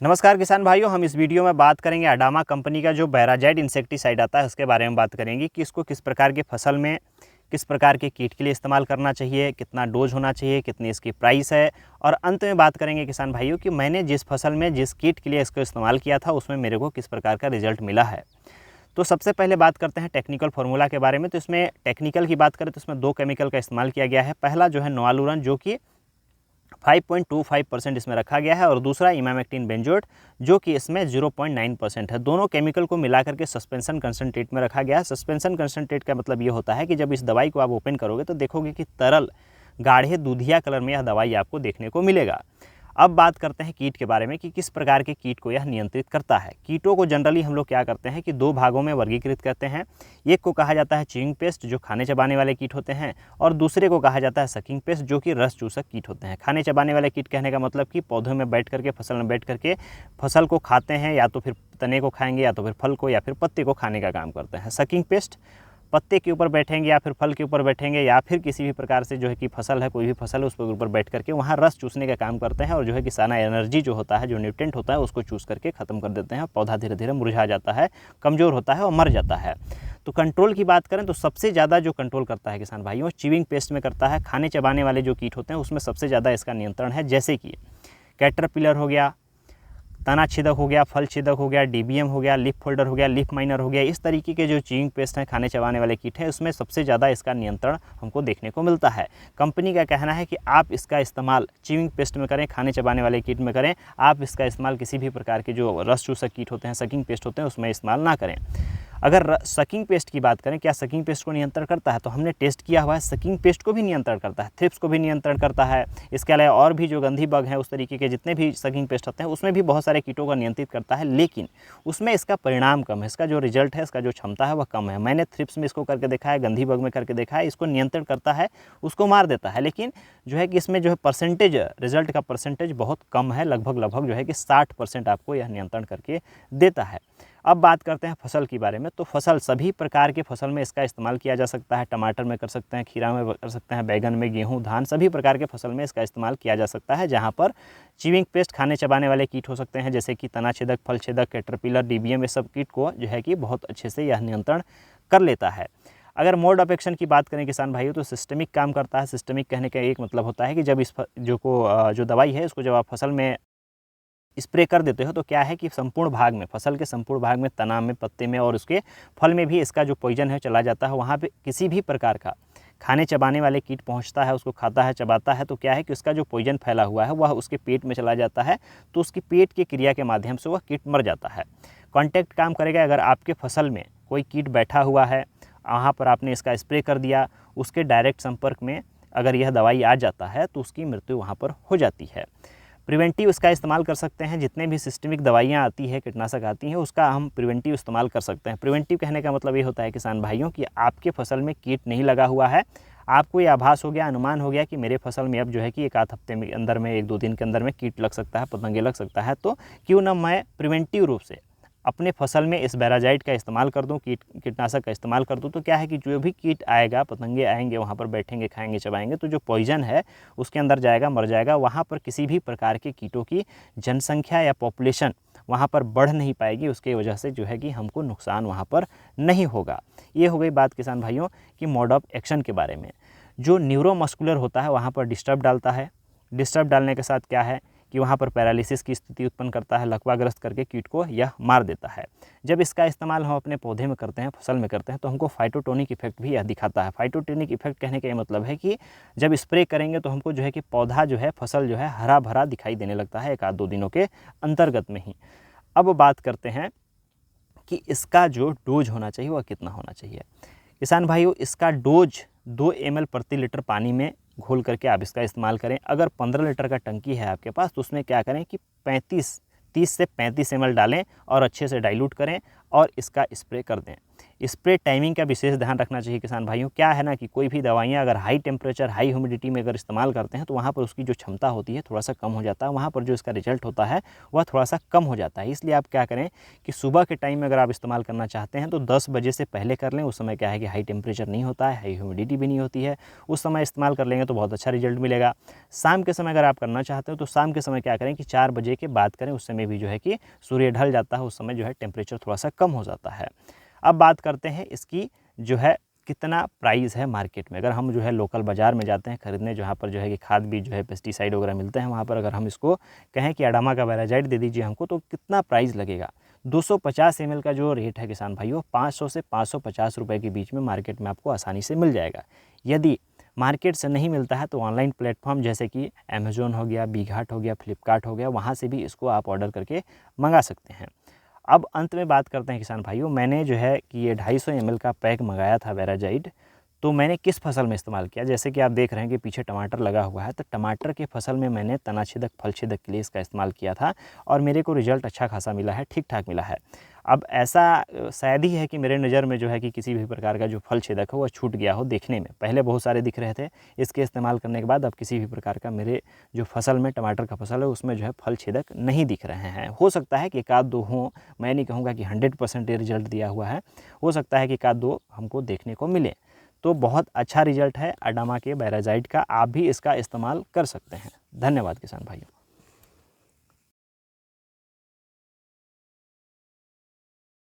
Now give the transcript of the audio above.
नमस्कार किसान भाइयों, हम इस वीडियो में बात करेंगे अडामा कंपनी का जो बैराजाइड इंसेक्टिसाइड आता है उसके बारे में बात करेंगे कि इसको किस प्रकार के फसल में किस प्रकार के कीट के लिए इस्तेमाल करना चाहिए, कितना डोज होना चाहिए, कितनी इसकी प्राइस है। और अंत में बात करेंगे किसान भाइयों कि मैंने जिस फसल में जिस कीट के लिए इसको इस्तेमाल किया था उसमें मेरे को किस प्रकार का रिजल्ट मिला है। तो सबसे पहले बात करते हैं टेक्निकल फार्मूला के बारे में। तो इसमें टेक्निकल की बात करें तो इसमें 2 केमिकल का इस्तेमाल किया गया है। पहला जो है नोआलुरन जो कि 5.25% इसमें रखा गया है और दूसरा इमामेक्टिन बेंजोएट जो कि इसमें 0.9% है। दोनों केमिकल को मिलाकर के सस्पेंशन कंसंट्रेट में रखा गया है। सस्पेंशन कंसंट्रेट का मतलब ये होता है कि जब इस दवाई को आप ओपन करोगे तो देखोगे कि तरल गाढ़े दूधिया कलर में यह दवाई आपको देखने को मिलेगा। अब बात करते हैं कीट के बारे में कि किस प्रकार के कीट को यह नियंत्रित करता है। कीटों को जनरली हम लोग क्या करते हैं कि 2 भागों में वर्गीकृत करते हैं। एक को कहा जाता है च्यूइंग पेस्ट जो खाने चबाने वाले कीट होते हैं और दूसरे को कहा जाता है सकिंग पेस्ट जो कि रस चूसक कीट होते हैं। खाने चबाने वाले कीट कहने का मतलब कि पौधों में बैठ करके फसल में बैठ करके फसल को खाते हैं, या तो फिर तने को खाएंगे या तो फिर फल को या फिर पत्ते को खाने का काम करते हैं। सकिंग पेस्ट पत्ते के ऊपर बैठेंगे या फिर फल के ऊपर बैठेंगे या फिर किसी भी प्रकार से जो है कि फसल है, कोई भी फसल है उस पर ऊपर बैठ करके वहाँ रस चूसने का काम करते हैं और जो है कि सारा एनर्जी जो होता है, जो न्यूट्रिएंट होता है उसको चूस करके ख़त्म कर देते हैं। पौधा धीरे धीरे मुरझा जाता है, कमज़ोर होता है और मर जाता है। तो कंट्रोल की बात करें तो सबसे ज़्यादा जो कंट्रोल करता है किसान भाइयों च्यूइंग पेस्ट में करता है। खाने चबाने वाले जो कीट होते हैं उसमें सबसे ज़्यादा इसका नियंत्रण है, जैसे कि कैटरपिलर हो गया, तना छेदक हो गया, फल छेदक हो गया, डीबीएम हो गया, लीफ फोल्डर हो गया, लीफ माइनर हो गया। इस तरीके के जो च्यूइंग पेस्ट हैं, खाने चबाने वाले कीट हैं, उसमें सबसे ज़्यादा इसका नियंत्रण हमको देखने को मिलता है। कंपनी का कहना है कि आप इसका इस्तेमाल च्यूइंग पेस्ट में करें, खाने चबाने वाले कीट में करें। आप इसका इस्तेमाल किसी भी प्रकार के जो रस चूसक कीट होते हैं, सकिंग पेस्ट होते हैं, उसमें इस्तेमाल ना करें। अगर सकिंग पेस्ट की बात करें, क्या सकिंग पेस्ट को नियंत्रण करता है, तो हमने टेस्ट किया हुआ है, सकिंग पेस्ट को भी नियंत्रण करता है, थ्रिप्स को भी नियंत्रण करता है। इसके अलावा और भी जो गंधी बग हैं, उस तरीके के जितने भी सकिंग पेस्ट होते हैं उसमें भी बहुत सारे कीटों को नियंत्रित करता है, लेकिन उसमें इसका परिणाम कम है, इसका जो रिजल्ट है, इसका जो क्षमता है वह कम है। मैंने थ्रिप्स में इसको करके देखा है, गंधी बग में करके देखा है, इसको नियंत्रण करता है, उसको मार देता है, लेकिन जो है कि इसमें जो है परसेंटेज, रिजल्ट का परसेंटेज बहुत कम है। लगभग जो है कि 60% आपको यह नियंत्रण करके देता है। अब बात करते हैं फसल के बारे में। तो फसल सभी प्रकार के फसल में इसका इस्तेमाल किया जा सकता है। टमाटर में कर सकते हैं, खीरा में कर सकते हैं, बैगन में, गेहूं, धान, सभी प्रकार के फसल में इसका इस्तेमाल किया जा सकता है, जहां पर च्यूइंग पेस्ट खाने चबाने वाले कीट हो सकते हैं, जैसे कि तना छेदक, फल छेदक, कैटरपिलर, डीबीएम, ये सब कीट को जो है कि बहुत अच्छे से यह नियंत्रण कर लेता है। अगर मोड ऑफ एक्शन की बात करें किसान भाइयों तो सिस्टमिक काम करता है। सिस्टमिक कहने का एक मतलब होता है कि जब इस जो दवाई है इसको जब आप फसल में स्प्रे कर देते हो तो क्या है कि संपूर्ण भाग में, फसल के संपूर्ण भाग में, तना में, पत्ते में और उसके फल में भी इसका जो पॉइजन है चला जाता है। वहाँ पे किसी भी प्रकार का खाने चबाने वाले कीट पहुँचता है, उसको खाता है, चबाता है, तो क्या है कि उसका जो पॉइजन फैला हुआ है वह उसके पेट में चला जाता है, तो उसकी पेट की क्रिया के माध्यम से वह कीट मर जाता है। कॉन्टैक्ट काम करेगा। अगर आपके फसल में कोई कीट बैठा हुआ है, वहाँ पर आपने इसका स्प्रे कर दिया, उसके डायरेक्ट संपर्क में अगर यह दवाई आ जाता है तो उसकी मृत्यु वहाँ पर हो जाती है। प्रिवेंटिव इसका इस्तेमाल कर सकते हैं। जितने भी सिस्टमिक दवाइयाँ आती है, कीटनाशक आती हैं, उसका हम प्रिवेंटिव इस्तेमाल कर सकते हैं। प्रिवेंटिव कहने का मतलब ये होता है किसान भाइयों कि आपके फसल में कीट नहीं लगा हुआ है, आपको ये आभास हो गया, अनुमान हो गया कि मेरे फसल में अब जो है कि 1 आध हफ्ते में अंदर में, 1-2 दिन के अंदर में कीट लग सकता है, पतंगे लग सकता है, तो क्यों ना मैं प्रिवेंटिव रूप से अपने फसल में इस बैराजाइड का इस्तेमाल कर दूं, कीटनाशक का इस्तेमाल कर दूं। तो क्या है कि जो भी कीट आएगा, पतंगे आएंगे, वहाँ पर बैठेंगे, खाएंगे, चबाएंगे, तो जो पॉइजन है उसके अंदर जाएगा, मर जाएगा। वहाँ पर किसी भी प्रकार के कीटों की जनसंख्या या पॉपुलेशन वहाँ पर बढ़ नहीं पाएगी। उसके वजह से जो है कि हमको नुकसान वहाँ पर नहीं होगा। ये हो गई बात किसान भाइयों कि मोड ऑफ एक्शन के बारे में। जो न्यूरोमस्कुलर होता है वहाँ पर डिस्टर्ब डालता है। डिस्टर्ब डालने के साथ क्या है कि वहाँ पर पैरालिसिस की स्थिति उत्पन्न करता है, लकवाग्रस्त करके कीट को यह मार देता है। जब इसका इस्तेमाल हम अपने पौधे में करते हैं, फसल में करते हैं, तो हमको फाइटोटोनिक इफेक्ट भी यह दिखाता है। फाइटोटोनिक इफेक्ट कहने का ये मतलब है कि जब स्प्रे करेंगे तो हमको जो है कि पौधा जो है, फसल जो है, हरा भरा दिखाई देने लगता है 1-2 दिनों के अंतर्गत में ही। अब बात करते हैं कि इसका जो डोज होना चाहिए वह कितना होना चाहिए। किसान भाइयों, इसका डोज 2 ml प्रति लीटर पानी में घोल करके आप इसका इस्तेमाल करें। अगर 15 लीटर का टंकी है आपके पास तो उसमें क्या करें कि 30 से 35 ml डालें और अच्छे से डाइल्यूट करें और इसका स्प्रे कर दें। स्प्रे टाइमिंग का विशेष ध्यान रखना चाहिए किसान भाइयों। क्या है ना कि कोई भी दवाइयाँ अगर हाई टेम्परेचर, हाई ह्यूमिडिटी में अगर इस्तेमाल करते हैं तो वहाँ पर उसकी जो क्षमता होती है थोड़ा सा कम हो जाता है, वहाँ पर जो इसका रिजल्ट होता है वह थोड़ा सा कम हो जाता है। इसलिए आप क्या करें कि सुबह के टाइम में अगर आप इस्तेमाल करना चाहते हैं तो 10 बजे से पहले कर लें। उस समय क्या है कि हाई टेम्परेचर नहीं होता है, हाई ह्यूमिडिटी भी नहीं होती है, उस समय इस्तेमाल कर लेंगे तो बहुत अच्छा रिजल्ट मिलेगा। शाम के समय अगर आप करना चाहते हो तो शाम के समय क्या करें कि 4 बजे के बाद करें, उस समय भी जो है कि सूर्य ढल जाता है, उस समय जो है टेम्परेचर थोड़ा सा कम हो जाता है। अब बात करते हैं इसकी जो है कितना प्राइस है मार्केट में। अगर हम जो है लोकल बाज़ार में जाते हैं खरीदने, जहाँ पर जो है कि खाद बीज जो है पेस्टिसाइड वगैरह मिलते हैं, वहाँ पर अगर हम इसको कहें कि अडामा का वेराजाइट दे दीजिए हमको, तो कितना प्राइस लगेगा। 250 ml का जो रेट है किसान भाइयों 500 से 550 रुपये के बीच में मार्केट में आपको आसानी से मिल जाएगा। यदि मार्केट से नहीं मिलता है तो ऑनलाइन प्लेटफॉर्म जैसे कि अमेज़ॉन हो गया, बिघाट हो गया, फ्लिपकार्ट हो गया, वहाँ से भी इसको आप ऑर्डर करके मंगा सकते हैं। अब अंत में बात करते हैं किसान भाइयों, मैंने जो है कि ये 250 ml का पैक मंगाया था वेराजाइड, तो मैंने किस फसल में इस्तेमाल किया। जैसे कि आप देख रहे हैं कि पीछे टमाटर लगा हुआ है, तो टमाटर के फसल में मैंने तनाछेदक फलछेदक के लिए इसका इस्तेमाल किया था और मेरे को रिजल्ट अच्छा खासा मिला है, ठीक ठाक मिला है। अब ऐसा शायद ही है कि मेरे नज़र में जो है कि किसी भी प्रकार का जो फल छेदक हो वह छूट गया हो देखने में। पहले बहुत सारे दिख रहे थे, इसके इस्तेमाल करने के बाद अब किसी भी प्रकार का मेरे जो फसल में, टमाटर का फसल है, उसमें जो है फल छेदक नहीं दिख रहे हैं। हो सकता है कि एक आध दो हों, मैं नहीं कहूँगा कि 100% ये रिजल्ट दिया हुआ है, हो सकता है कि एक आध दो हमको देखने को मिले। तो बहुत अच्छा रिजल्ट है अडामा के वेराजाइट का, आप भी इसका इस्तेमाल कर सकते हैं। धन्यवाद किसान भाइयों।